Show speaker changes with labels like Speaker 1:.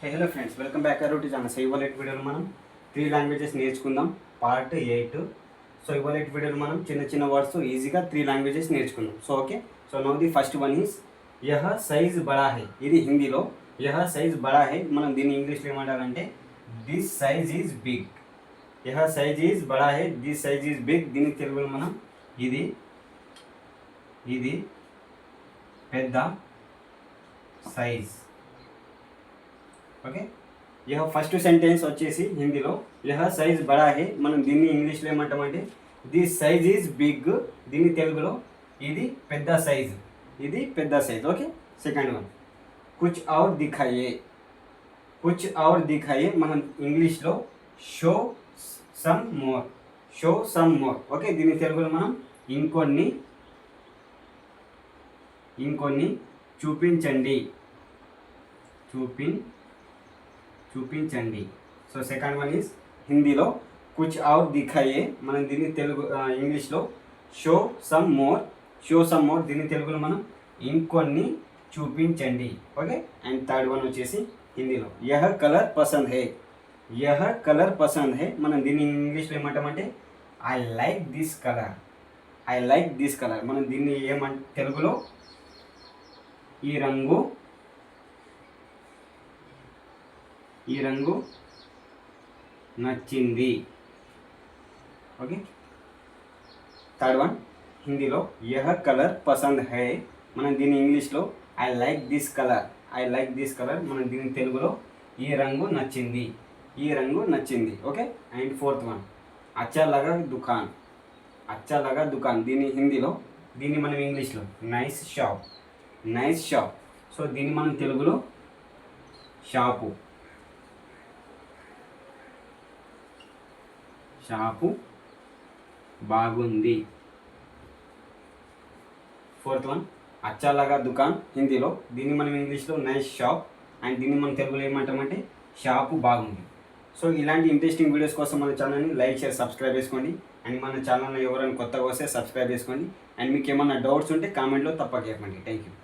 Speaker 1: Hello friends, welcome back to channel. So ఇవాళ వీడియోలో మనం 3 లాంగ్వేజెస్ నేర్చుకుందాం, పార్ట్ 8. సో ఇవాళ వీడియోలో మనం చిన్న చిన్న వర్డ్స్ ఈజీగా 3 లాంగ్వేజెస్ నేర్చుకుందాం. So okay, so now the first one is యహ సైజ్ బడా హై. ఇది హిందీలో యహ సైజ్ బడా హై. మనం దీన్ని ఇంగ్లీష్లో ఏమంటారంటే దిస్ సైజ్ ఈజ్ బిగ్. యహ సైజ్ ఈజ్ బడా హై, దిస్ సైజ్ ఈజ్ బిగ్. దీన్ని తెలుగులో మనం ఇది పెద్ద సైజ్. ఓకే, యహ ఫస్ట్ సెంటెన్స్ వచ్చేసి హిందీలో యహ సైజ్ బడా హే. మనం దీన్ని ఇంగ్లీష్లో ఏమంటామంటే దిస్ సైజ్ ఈజ్ బిగ్. దీన్ని తెలుగులో ఇది పెద్ద సైజ్, ఇది పెద్ద సైజ్. ఓకే, సెకండ్ వన్ కుచ్ ఔర్ దిఖాయే. కుచ్ ఔర్ దిఖాయే మనం ఇంగ్లీష్లో show some more. Show some more. Okay, దీన్ని తెలుగులో మనం ఇంకొన్ని చూపించండి. చూపించండి. సో సెకండ్ వన్ ఈజ్ హిందీలో కుచ్ ఔర్ దిఖాయే. మనం దీన్ని ఇంగ్లీష్లో show some more. Show some more దీన్ని తెలుగులో మనం ఇంకొన్ని చూపించండి. ఓకే, అండ్ థర్డ్ వన్ వచ్చేసి హిందీలో యహ కలర్ పసంద్ హే. యహ కలర్ పసంద్ హే. మనం దీన్ని ఇంగ్లీష్లో ఏమంటామంటే I like this colour. I like this colour. మనం దీన్ని తెలుగులో ఈ రంగు నచ్చింది. ఓకే, థర్డ్ వన్ హిందీలో యహ కలర్ పసంద్ హై. మనం దీన్ని ఇంగ్లీష్లో I like this colour. I like this colour. మనం దీన్ని తెలుగులో ఈ రంగు నచ్చింది. ఈ రంగు నచ్చింది. ఓకే, అండ్ ఫోర్త్ వన్ అచ్చా లగా దుకాన్. అచ్చా లగా దుకాన్. దీన్ని మనం ఇంగ్లీష్లో nice shop. Nice shop. So దీన్ని మనం తెలుగులో షాపు. షాపు బాగుంది. ఫోర్త్ వన్ అచ్చా లగా దుకాన్ హిందీలో. దీన్ని మనం ఇంగ్లీష్లో నైస్ షాప్. అండ్ దీన్ని మనం తెలుగులో ఏమంటామంటే షాపు బాగుంది. సో ఇలాంటి ఇంట్రెస్టింగ్ వీడియోస్ కోసం మన ఛానల్ని లైక్ చేసి సబ్స్క్రైబ్ చేసుకోండి. అండ్ మన ఛానల్లో ఎవరైనా కొత్తగా వస్తే సబ్స్క్రైబ్ చేసుకోండి. అండ్ మీకు ఏమైనా డౌట్స్ ఉంటే కామెంట్లో తప్పక చెప్పండి. Thank you.